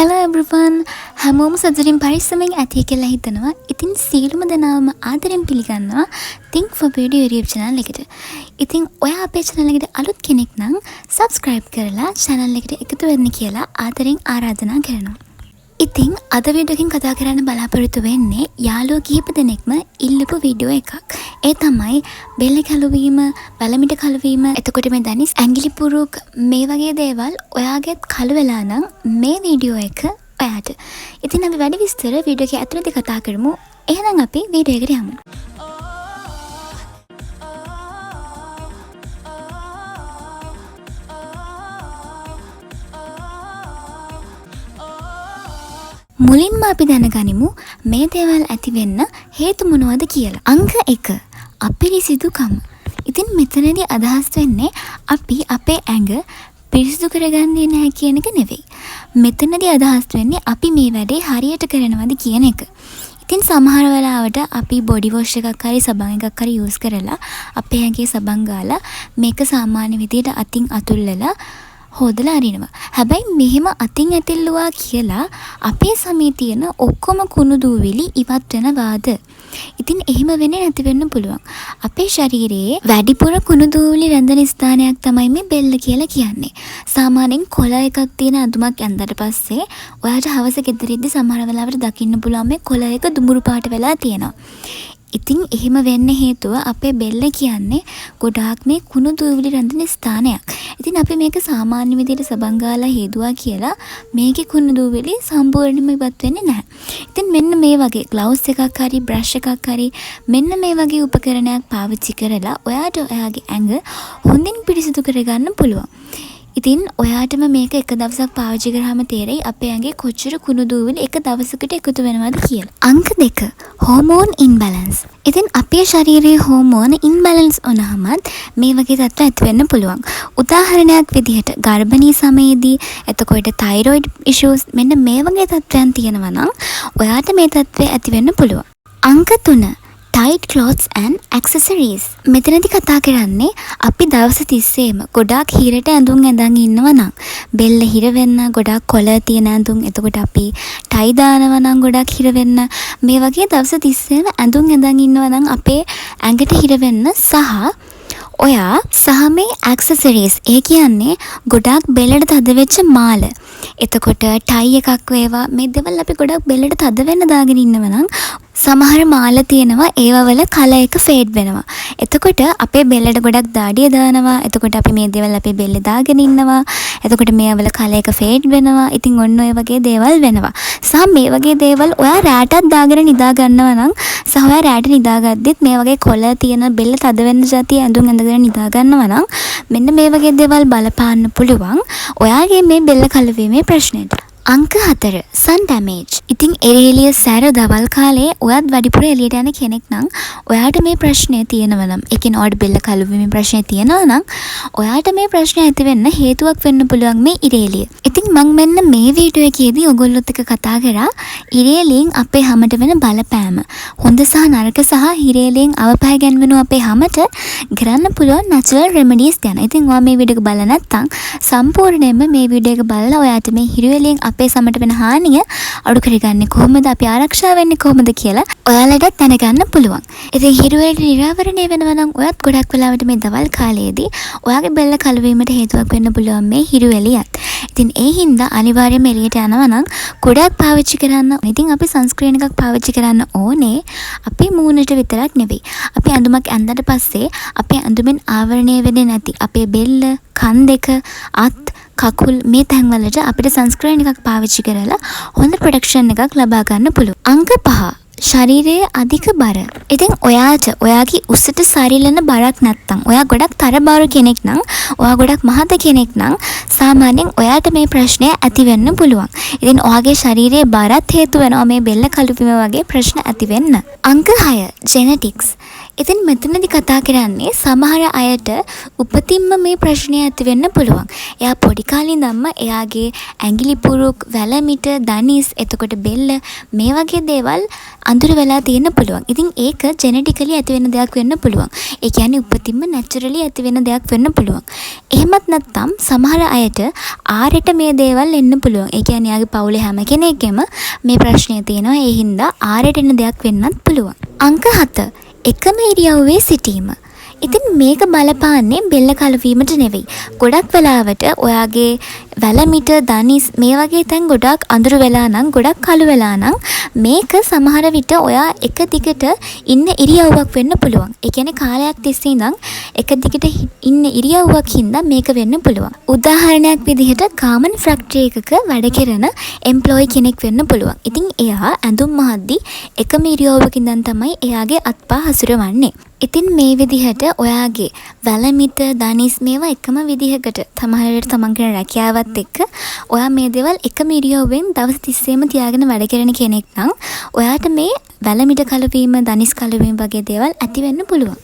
Hello everyone. හැමෝම සතුටින් පරිස්සමෙන් ඇති කියලා හිතනවා. ඉතින් සියලුම දෙනාම ආදරෙන් පිළිගන්නවා Think for Beauty YouTube channel එකට. ඉතින් ඔයා අපේ channel එකට අලුත් කෙනෙක් නම් subscribe කරලා channel එකට එකතු වෙන්න කියලා ආදරෙන් ආරාධනා කරනවා. ඉතින් අද වීඩියෝ එකකින් කතා කරන්න බලාපොරොත්තු වෙන්නේ යාළුවෝ කිහිප දෙනෙක්ම ඉල්ලපු වීඩියෝ එකක්. ඒ තමයි බෙල්ල කලවීම, බලමිට කලවීම, එතකොට මේ දනිස් ඇඟිලි පුරුක් මේ වගේ දේවල් ඔයාගෙත් කළු වෙලා නම් මේ වීඩියෝ එක ඔයාට. ඉතින් අපි වැඩි විස්තර වීඩියෝ එකේ ඇතුළතදී කතා කරමු. එහෙනම් අපි වීඩියෝ එකට යමු. මුලින්ම අපි දැනගනිමු මේ දේවල් ඇති වෙන්න හේතු මොනවද කියලා. අංක 1 අපිරිසිදුකම. ඉතින් මෙතනදී අදහස් වෙන්නේ අපි අපේ ඇඟ පිරිසිදු කරගන්නේ නැහැ කියන එක නෙවෙයි. මෙතනදී අදහස් වෙන්නේ අපි මේ වැඩේ හරියට කරනවද කියන එක. ඉතින් සමහර වෙලාවට අපි බොඩි වොෂ් එකක් හරි සබන් එකක් හරි යූස් කරලා අපේ ඇඟේ සබන් ගාලා මේක සාමාන්‍ය විදිහට අතින් අතුල්ලලා හොදලා අරිනවා. හැබැයි මෙහෙම අතින් ඇතිල්ලුවා කියලා අපේ සමේ තියෙන ඔක්කොම කුණු දූවිලි ඉවත් වෙනවාද? ඉතින් එහෙම වෙන්නේ නැති වෙන්න පුළුවන්. අපේ ශරීරයේ වැඩිපුර කුණු දූවිලි රැඳෙන ස්ථානයක් තමයි මේ බෙල්ල කියලා කියන්නේ. සාමාන්‍යයෙන් කොළ එකක් තියෙන අඳුමක් ඇඳලා පස්සේ ඔයාට හවස ගෙදරින්දි සමහර වෙලාවට දකින්න පුළුවන් මේ කොළ එක දුඹුරු පාට වෙලා තියෙනවා. ඉතින් එහෙම වෙන්න හේතුව අපේ බෙල්ල කියන්නේ ගොඩාක් මේ කුණු දූවිලි රැඳෙන ස්ථානයක්. ඉතින් අපි මේක සාමාන්‍ය විදිහට සබන් ගාලා හේදුවා කියලා මේකේ කුණු දූවිලි සම්පූර්ණයෙන්ම ඉවත් වෙන්නේ නැහැ. ඉතින් මෙන්න මේ වගේ ග්ලව්ස් එකක් හරි බ්‍රෂ් එකක් හරි මෙන්න මේ වගේ උපකරණයක් පාවිච්චි කරලා ඔයාට ඔයාගේ ඇඟ හොඳින් පිරිසිදු කරගන්න පුළුවන්. ඉතින් ඔයාටම මේක එක දවසක් පාවිච්චි කරාම තේරෙයි අපේ ඇඟේ කොච්චර කුණු දූවිලි එක දවසකට එකතු වෙනවද කියලා. අංක 2 හෝමෝන් ඉන්බැලන්ස්. ඉතින් අපේ ශරීරයේ හෝමෝන ඉන්බැලන්ස් වුණාමත් මේ වගේ තත්ත්ව ඇති වෙන්න පුළුවන්. උදාහරණයක් විදිහට ගර්භණී සමයේදී එතකොට තයිරොයිඩ් ඉෂුස් මෙන්න මේ වගේ තත්ත්වයන් තියෙනවා නම් ඔයාට මේ තත්ත්වය ඇති වෙන්න පුළුවන්. අංක 3 tight clothes and accessories. මෙතනදී කතා කරන්නේ අපි දවස් 30ෙම ගොඩාක් හිරට ඇඳුම් ඇඳන් ඉන්නවා නම් බෙල්ල හිර වෙන්න ගොඩාක් කොළ තියෙන ඇඳුම්, එතකොට අපි ටයි දානවා නම් ගොඩාක් හිර වෙන්න මේ වගේ දවස් 30ෙම ඇඳුම් ඇඳන් ඉන්නවා නම් අපේ ඇඟට හිර වෙන්න සහ ඔයා සහ මේ accessories ඒ කියන්නේ ගොඩාක් බෙල්ලට තද වෙච්ච මාල, එතකොට ටයි එකක් වේවා මේ දේවල් අපි ගොඩාක් බෙල්ලට තද වෙන්න දාගෙන ඉන්නවා නම් සමහර මාල තියෙනවා ඒවා වල කලර් එක ෆේඩ් වෙනවා. එතකොට අපේ බෙල්ලට ගොඩක් දාඩිය දානවා. එතකොට අපි මේ දේවල් අපේ බෙල්ලේ දාගෙන ඉන්නවා. එතකොට මේවා වල කලර් එක ෆේඩ් වෙනවා. ඉතින් ඔන්න ඔය වගේ දේවල් වෙනවා. සහ මේ වගේ දේවල් ඔයා රැටක් දාගෙන නිදා ගන්නවා නම් සහ ඔයා රැට නිදාගද්දිත් මේ වගේ කොළ තියෙන බෙල්ල තද වෙන්න જાතිය ඇඳුම් ඇඳගෙන නිදා ගන්නවා නම් මෙන්න මේ වගේ දේවල් බලපාන්න පුළුවන් ඔයාගේ මේ බෙල්ල කලවීමේ ප්‍රශ්නෙට. අංක 4 sun damage. ඉතින් එළිය සැර දවල් කාලේ ඔයත් වැඩිපුර එළියට යන කෙනෙක් නම් ඔයාට මේ ප්‍රශ්නේ තියෙනවා නම් ඒ කියන්නේ ඔයාට බෙල්ල කලවීමේ ප්‍රශ්නේ තියෙනවා නම් ඔයාට මේ ප්‍රශ්නේ ඇති වෙන්න හේතුවක් වෙන්න පුළුවන් මේ ඉරේලිය. ඉතින් මම මෙන්න මේ වීඩියෝ එකේදී ඔයගොල්ලොත් එක්ක කතා කරා ඉරේලියෙන් අපේ හැමට වෙන බලපෑම. හොඳ සහ නරක සහ ඉරේලියෙන් අවපය ගැන්වෙන අපේ හැමට කරන්න පුළුවන් natural remedies ගැන. ඉතින් ඔයා මේ වීඩියෝ එක බලලා නැත්නම් සම්පූර්ණයෙන්ම මේ වීඩියෝ එක බලලා ඔයාට මේ ඉරේලියෙන් අපේ සමට වෙන හානිය අඩු කරගන්නේ කොහොමද, අපි ආරක්ෂා වෙන්නේ කොහොමද කියලා ඔයාලටත් දැනගන්න පුළුවන්. ඉතින් හිරුවේට නිරාවරණය වෙනවා නම් ඔයත් ගොඩක් වෙලාවට මේ දවල් කාලයේදී ඔයාගේ බෙල්ල කලවීමට හේතුවක් වෙන්න පුළුවන් මේ හිරුවෙලියත්. ඉතින් ඒ හින්දා අනිවාර්යයෙන්ම එළියට යනවා නම් ගොඩක් පාවිච්චි කරන්න. ඉතින් අපි සන්ස්ක්‍රීන් එකක් පාවිච්චි කරන්න ඕනේ. අපේ මූණට විතරක් නෙවෙයි. අපි ඇඳුමක් ඇඳලා පස්සේ අපේ ඇඳුමෙන් ආවරණය වෙන්නේ නැති අපේ බෙල්ල, කන් දෙක, අත්, කකුල් මේ තැන්වලට අපිට සන්ස්ක්‍රීන් එකක් පාවිච්චි කරලා හොඳ ප්‍රොටෙක්ෂන් එකක් ලබා ගන්න පුළුවන්. අංක 5 ශරීරයේ අධික බර. ඉතින් ඔයාට ඔයාගේ උසට සරිලන බරක් නැත්තම්, ඔයා ගොඩක් තරබාරු කෙනෙක් නම්, ඔයා ගොඩක් මහත කෙනෙක් නම් සාමාන්‍යයෙන් ඔයාට මේ ප්‍රශ්නය ඇති වෙන්න පුළුවන්. ඉතින් ඔයාගේ ශරීරයේ බරත් හේතු වෙනවා මේ බෙල්ල කලුපීම වගේ ප්‍රශ්න ඇති වෙන්න. අංක 6 ජෙනටික්ස්. ඉතින් මෙතනදි කතා කරන්නේ සමහර අයට උපතින්ම මේ ප්‍රශ්නය ඇති වෙන්න පුළුවන්. එයා පොඩි කාලේ ඉඳන්ම එයාගේ ඇඟිලි පුරුක්, වැලමිට, දනිස්, එතකොට බෙල්ල මේ වගේ දේවල් අඳුර වෙලා තියෙන්න පුළුවන්. ඉතින් ඒක ජෙනටිකලි ඇති වෙන දෙයක් වෙන්න පුළුවන්. ඒ කියන්නේ උපතින්ම නැචරලි ඇති වෙන දෙයක් වෙන්න පුළුවන්. එහෙමත් නැත්නම් සමහර අයට ආරෙට මේ දේවල් එන්න පුළුවන්. ඒ කියන්නේ එයාගේ පවුලේ හැම කෙනෙක්ගෙම මේ ප්‍රශ්නය තියෙනවා. ඒ හින්දා ආරෙට එන දෙයක් වෙන්නත් පුළුවන්. අංක 7 එකම ඉරියව්වේ සිටීම. ඉතින් මේක බලපාන්නේ බෙල්ල කලවීමට නෙවෙයි. ගොඩක් වෙලාවට ඔයාගේ වැලමිට, දනිස් මේ වගේ තැන් ගොඩක් අඳුර වෙලා නම්, ගොඩක් කළු වෙලා නම් මේක සමහර විට ඔයා එක දිගට ඉන්න ඉරියව්වක් වෙන්න පුළුවන්. ඒ කියන්නේ කාලයක් තිස්සේ ඉඳන් එක දිගට ඉන්න ඉරියව්වක් හින්දා මේක වෙන්න පුළුවන්. උදාහරණයක් විදිහට ගාමන් ෆැක්ටරි එකක වැඩ කරන එම්ප්ලොයි කෙනෙක් වෙන්න පුළුවන්. ඉතින් එයා ඇඳුම් මහද්දි එකම ඉරියව්වක ඉඳන් තමයි එයාගේ අත්පා හසුරවන්නේ. ඉතින් මේ විදිහට ඔයාගේ වැලමිට, දනිස් මේවා එකම විදිහකට තමයිලට තමන් කරන රැකියාවත් එක්ක ඔයා මේ දේවල් එකම ඉරියව්වෙන් දවස් 30ෙම තියාගෙන වැඩ කරන කෙනෙක් නම් ඔයාට මේ වැලමිට කලවීම, දනිස් කලවීම වගේ දේවල් ඇති වෙන්න පුළුවන්.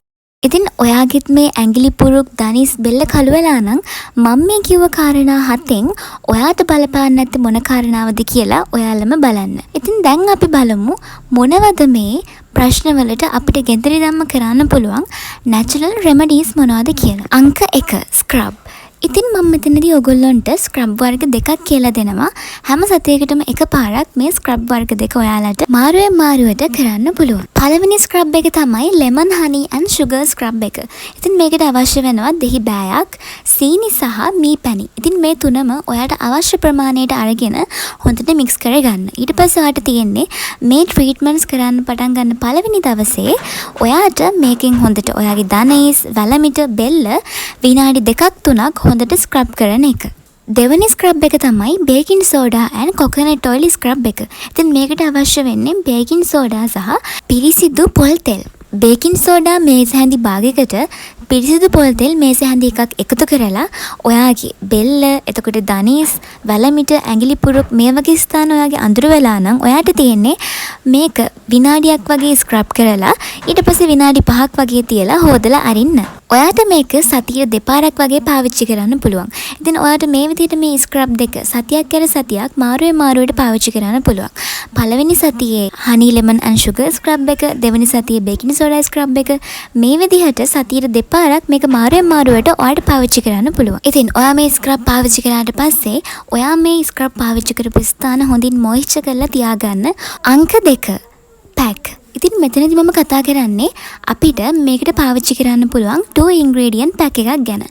ඉතින් ඔයාගෙත් මේ ඇඟිලි පුරුක්, දනිස්, බෙල්ල කළු වෙලා නම් මම මේ කිව්ව කාරණා 7න් ඔයාට බලපාන්න නැති මොන කාරණාවද කියලා ඔයාලම බලන්න. ඉතින් දැන් අපි බලමු මොනවද මේ ප්‍රශ්නවලට අපිට ගෙදරි දැම්ම කරන්න පුළුවන් නැචරල් රෙමඩීස් මොනවද කියලා. අංක 1 ස්ක්‍රබ්. ඉතින් මම මෙතනදී ඔයගොල්ලන්ට ස්ක්‍රබ් වර්ග දෙකක් කියලා දෙනවා. හැම සතියකටම එකපාරක් මේ ස්ක්‍රබ් වර්ග දෙක ඔයාලට මාරුවෙන් මාරුවට කරන්න පුළුවන්. පළවෙනි ස්ක්‍රබ් එක තමයි ලෙමන් හනි ඇන්ඩ් ෂුගර් ස්ක්‍රබ් එක. ඉතින් මේකට අවශ්‍ය වෙනවා දෙහි බෑයක්, සීනි සහ මී පැණි. ඉතින් මේ තුනම ඔයාට අවශ්‍ය ප්‍රමාණයට අරගෙන හොඳට මික්ස් කරගන්න. ඊට පස්සේ ඔයාට තියෙන්නේ මේ ට්‍රීට්මන්ට්ස් කරන්න පටන් ගන්න පළවෙනි දවසේ ඔයාට මේකෙන් හොඳට ඔයාගේ දනිස්, වැලමිට, බෙල්ල විනාඩි 2-3ක් හොඳට ස්ක්‍රබ් කරන එක. දෙවනි ස්ක්‍රබ් එක තමයි baking soda and coconut oil scrub එක. ඉතින් මේකට අවශ්‍ය වෙන්නේ බේකින් සෝඩා සහ පිරිසිදු පොල් තෙල්. බේකින් සෝඩා මේස හැඳි භාගයකට, පිරිසිදු පොල් තෙල් මේස හැඳි එකක් එකතු කරලා ඔයාගේ බෙල්ල, එතකොට දනිස්, වැලමිට, ඇඟිලි පුරුක් මේ වගේ ස්ථාන ඔයාගේ අඳුර වෙලා නම් ඔයාට තියෙන්නේ මේක විනාඩියක් වගේ ස්ක්‍රබ් කරලා ඊට පස්සේ විනාඩි 5ක් වගේ තියලා හොදලා අරින්න. ඔයාට මේක සතිය දෙපාරක් වගේ පාවිච්චි කරන්න පුළුවන්. ඉතින් ඔයාට මේ විදිහට මේ ස්ක්‍රබ් දෙක සතියක් කර සතියක් මාරුවේ මාරුවට පාවිච්චි කරන්න පුළුවන්. පළවෙනි සතියේ හනි ලෙමන් ඇන්ඩ් ෂුගර් ස්ක්‍රබ් එක, දෙවෙනි සතියේ බේකින් සෝඩා ස්ක්‍රබ් එක. මේ විදිහට සතියට දෙපාරක් මේක මාරුවෙන් මාරුවට ඔයාට පාවිච්චි කරන්න පුළුවන්. ඉතින් ඔයා මේ ස්ක්‍රබ් පාවිච්චි කරාට පස්සේ ඔයා මේ ස්ක්‍රබ් පාවිච්චි කරපු ස්ථාන හොඳින් මොයිස්චර් කරලා තියාගන්න. අංක 2 පැක්. ඉතින් මෙතනදී මම කතා කරන්නේ අපිට මේකට පාවිච්චි කරන්න පුළුවන් 2 ingredient pack එකක් ගැන.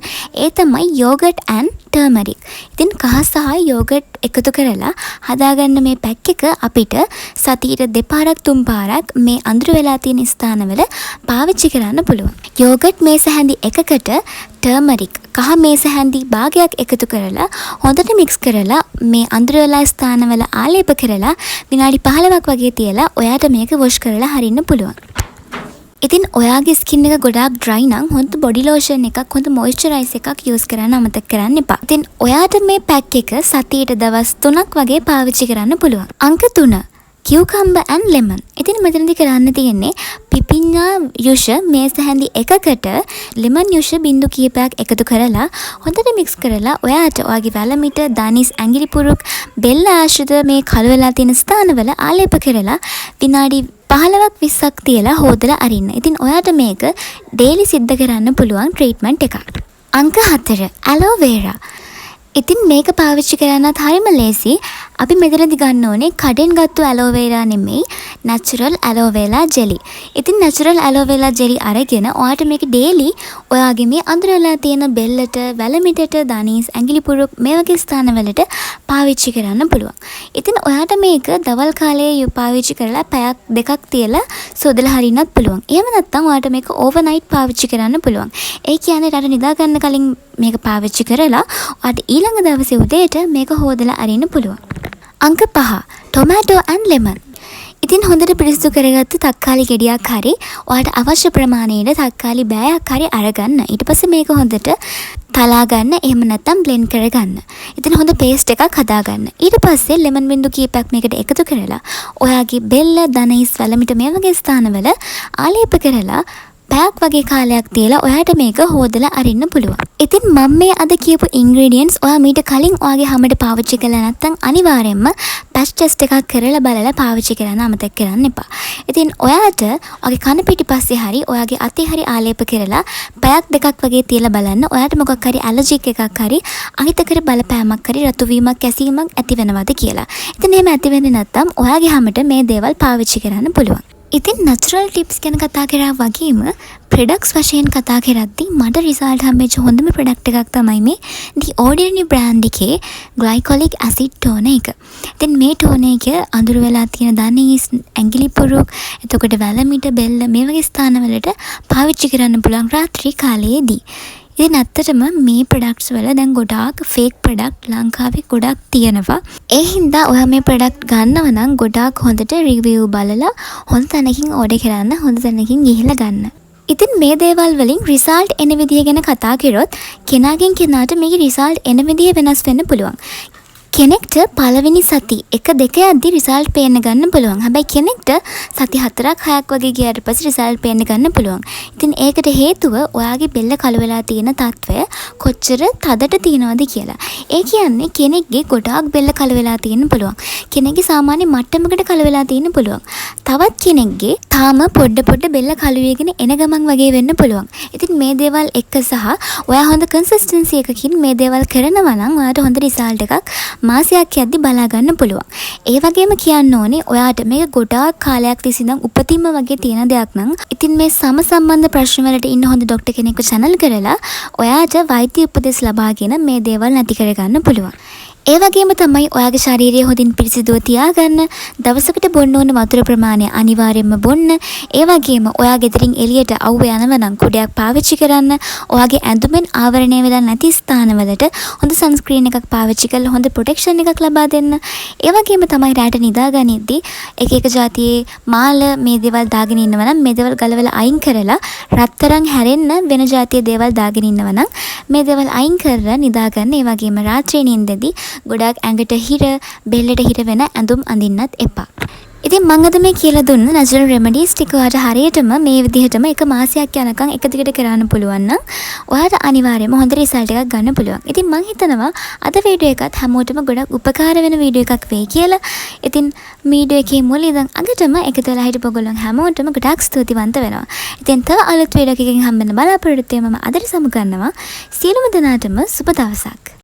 ඒ තමයි yogurt and turmeric. ඉතින් කහ සහ yogurt එකතු කරලා හදාගන්න මේ පැක් එක අපිට සතියට දෙපාරක් තුන් පාරක් මේ අඳුර වෙලා තියෙන ස්ථානවල පාවිච්චි කරන්න පුළුවන්. yogurt මේස හැඳි එකකට turmeric කහ මේස හැඳි භාගයක් එකතු කරලා හොඳට මික්ස් කරලා මේ අඳුර වෙලා ස්ථානවල ආලේප කරලා විනාඩි 15ක් වගේ තියලා ඔයාට මේක වොෂ් කරලා හරින්න පුළුවන්. ඉතින් ඔයාගේ ස්කින් එක ගොඩාක් ඩ්‍රයි නම් හොඳ බොඩි ලෝෂන් එකක්, හොඳ මොයිස්චරයිස් එකක් යූස් කරන්න අමතක කරන්න එපා. ඉතින් ඔයාට මේ පැක් එක සතියට දවස් 3ක් වගේ පාවිච්චි කරන්න පුළුවන්. අංක 3 cucumber and lemon. ඉතින් මෙතනදී කරන්න තියෙන්නේ පිපිඤ්ඤා යුෂ මේස හැඳි එකකට lemon යුෂ බින්දු කීපයක් එකතු කරලා හොඳට මික්ස් කරලා ඔයාට ඔයාගේ වැලමිට, දනිස්, ඇඟිලි පුරුක්, බෙල්ල ආශ්‍රිත මේ කළු වෙලා තියෙන ස්ථානවල ආලේප කරලා විනාඩි 15ක් 20ක් තියලා හොදලා අරින්න. ඉතින් ඔයාට මේක ඩේලි සිද්ධ කරන්න පුළුවන් ට්‍රීට්මන්ට් එකක්. අංක 4 ඇලෝ වේරා. ඉතින් මේක පාවිච්චි කරන්නත් හරිම ලේසි. අපි මෙතනදි ගන්න ඕනේ කඩෙන් ගත්තු ඇලෝවේරා නෙමෙයි, නැචරල් ඇලෝවේරා ජෙලි. ඉතින් නැචරල් ඇලෝවේරා ජෙලි අරගෙන ඔයාට මේක ඩේලි ඔයාගේ මේ අඳුරලා තියෙන බෙල්ලට, වැලමිටට, දනිස්, ඇඟිලි පුරුක් මේ වගේ ස්ථානවලට පාවිච්චි කරන්න පුළුවන්. ඉතින් ඔයාට මේක දවල් කාලයේ පාවිච්චි කරලා පැයක් දෙකක් තියලා සෝදලා හරින්නත් පුළුවන්. එහෙම නැත්නම් ඔයාට මේක ඕවර්නයිට් පාවිච්චි කරන්න පුළුවන්. ඒ කියන්නේ රට නිදා ගන්න කලින් මේක පාවිච්චි කරලා ඔයාට ඊළඟ දවසේ උදේට මේක හොදලා අරින්න පුළුවන්. අංක 5 tomato and lemon. ඉතින් හොඳට පිරිසිදු කරගත්තු තක්කාලි ගෙඩියක් හරි ඔයාට අවශ්‍ය ප්‍රමාණයට තක්කාලි බෑයක් හරි අරගන්න. ඊට පස්සේ මේක හොඳට තලා ගන්න, එහෙම නැත්නම් බ්ලෙන්ඩ් කරගන්න. ඉතින් හොඳ පේස්ට් එකක් හදාගන්න. ඊට පස්සේ ලෙමන් බින්දු කීපයක් මේකට එකතු කරලා ඔයාගේ බෙල්ල, දනිස්, වැලමිට මේ වගේ ස්ථානවල ආලේප කරලා පැයක් වගේ කාලයක් තියලා ඔයාට මේක හොදලා අරින්න පුළුවන්. ඉතින් මම මේ අද කියපු ingredients ඔයා මීට කලින් ඔයාගේ හැමට පාවිච්චි කළා නැත්නම් අනිවාර්යයෙන්ම පැච් ටෙස්ට් එකක් කරලා බලලා පාවිච්චි කරන්න අමතක කරන්න එපා. ඉතින් ඔයාට ඔයාගේ කන පිටිපස්සේ හරි ඔයාගේ අතේ හරි ආලේප කරලා පැයක් දෙකක් වගේ තියලා බලන්න ඔයාට මොකක් හරි ඇලර්ජික් එකක් හරි අහිතකර බලපෑමක් හරි රතු වීමක් කැසීමක් ඇති වෙනවද කියලා. ඉතින් එහෙම ඇති වෙන්නේ නැත්නම් ඔයාගේ හැමට මේ දේවල් පාවිච්චි කරන්න පුළුවන්. ඉතින් නැචරල් ටිප්ස් ගැන කතා කරා වගේම ප්‍රොඩක්ට්ස් වශයෙන් කතා කරද්දී මට රිසල්ට් හම්බෙච්ච හොඳම ප්‍රොඩක්ට් එකක් තමයි මේ The Ordinary brand එකේ glycolic acid toner එක. ඉතින් මේ toner එක අඳුර වෙලා තියෙන දණහිස්, ඇඟිලි පුරුක්, එතකොට වැලමිට, බෙල්ල මේ වගේ ස්ථානවලට පාවිච්චි කරන්න පුළුවන් රාත්‍රී කාලයේදී. ඉතින් ඇත්තටම මේ ප්‍රොඩක්ට්ස් වල දැන් ගොඩාක් ෆේක් ප්‍රොඩක්ට් ලංකාවේ ගොඩක් තියෙනවා. ඒ හින්දා ඔයා මේ ප්‍රොඩක්ට් ගන්නව නම් ගොඩාක් හොඳට රිවිව් බලලා හොඳ තැනකින් ඕඩර් කරන්න, හොඳ තැනකින් ගිහිල්ලා ගන්න. ඉතින් මේ දේවල් වලින් රිසල්ට් එන විදිය ගැන කතා කරොත් කෙනාගෙන් කෙනාට මේකේ රිසල්ට් එන විදිය වෙනස් වෙන්න පුළුවන්. කෙනෙක්ට පළවෙනි සති 1-2 යද්දි රිසල්ට් පේන්න ගන්න පුළුවන්. හැබැයි කෙනෙක්ට සති 4-6ක් වගේ ගියාට පස්සේ රිසල්ට් පේන්න ගන්න පුළුවන්. ඉතින් ඒකට හේතුව ඔයාගේ බෙල්ල කළු වෙලා තියෙන තත්වය කොච්චර තදට තියෙනවද කියලා. ඒ කියන්නේ කෙනෙක්ගේ ගොඩාක් බෙල්ල කළු වෙලා තියෙන්න පුළුවන්. කෙනෙක්ගේ සාමාන්‍ය මට්ටමකට කළු වෙලා තියෙන්න පුළුවන්. තවත් කෙනෙක්ගේ තාම පොඩ බෙල්ල කළු වෙගෙන එන ගමන් වගේ වෙන්න පුළුවන්. ඉතින් මේ දේවල් එක්ක සහ ඔයා හොඳ කන්සිස්ටන්සි එකකින් මේ දේවල් කරනවා නම් ඔයාට හොඳ රිසල්ට් එකක් මාසයක් යද්දි බලා ගන්න පුළුවන්. ඒ වගේම කියන්න ඕනේ ඔයාට මේක ගොඩාක් කාලයක් තිස්සේ ඉඳන් උපතින්ම වගේ තියෙන දෙයක් නම් ඉතින් මේ සම සම්බන්ධ ප්‍රශ්න වලට ඉන්න හොඳ ડોක්ටර් කෙනෙක්ව channel කරලා ඔයාට වෛද්‍ය උපදෙස් ලබාගෙන මේ දේවල් නැති කරගන්න පුළුවන්. ඒ වගේම තමයි ඔයාගේ ශරීරය හොඳින් පිරිසිදුව තියාගන්න, දවසකට බොන්න ඕන වතුර ප්‍රමාණය අනිවාර්යයෙන්ම බොන්න. ඒ වගේම ඔයා ගෙදරින් එළියට අවුව යනවා නම් කුඩයක් පාවිච්චි කරන්න. ඔයාගේ ඇඳුමෙන් ආවරණය වෙලා නැති ස්ථානවලට හොඳ සන්ස්ක්‍රීන් එකක් පාවිච්චි කරලා හොඳ ප්‍රොටෙක්ෂන් එකක් ලබා දෙන්න. ඒ වගේම තමයි රැට නිදාගනිද්දී එක જાතියේ මාල මේ දේවල් දාගෙන ඉන්නවා නම් මේ දේවල් ගලවලා අයින් කරලා රත්තරන් හැරෙන්න වෙන જાතියේ දේවල් දාගෙන ඉන්නවා නම් මේ දේවල් අයින් කරලා නිදාගන්න. ඒ වගේම රාත්‍රියේ නිින්දදී ගොඩාක් ඇඟට හිර, බෙල්ලට හිර වෙන ඇඳුම් අඳින්නත් එපා. ඉතින් මම අද මේ කියලා දුන්න නැචරල් රෙමඩීස් ටික ඔයාට හරියටම මේ විදිහටම එක මාසයක් යනකම් එක දිගට කරන්න පුළුවන් නම් ඔයාට අනිවාර්යයෙන්ම හොඳ රිසල්ට් එකක් ගන්න පුළුවන්. ඉතින් මම හිතනවා අද වීඩියෝ එකත් හැමෝටම ගොඩක් උපකාර වෙන වීඩියෝ එකක් වෙයි කියලා. ඉතින් වීඩියෝ එකේ මුල ඉඳන් අගටම එකතු වෙලා හිටපු ඔයගොල්ලන් හැමෝටම ගොඩක් ස්තුතිවන්ත වෙනවා. ඉතින් තව අලුත් වීඩියෝ එකකින් හම්බෙන්න බලාපොරොත්තු වෙමි. මම අදට සමු ගන්නවා. සියලුම දෙනාටම සුබ දවසක්.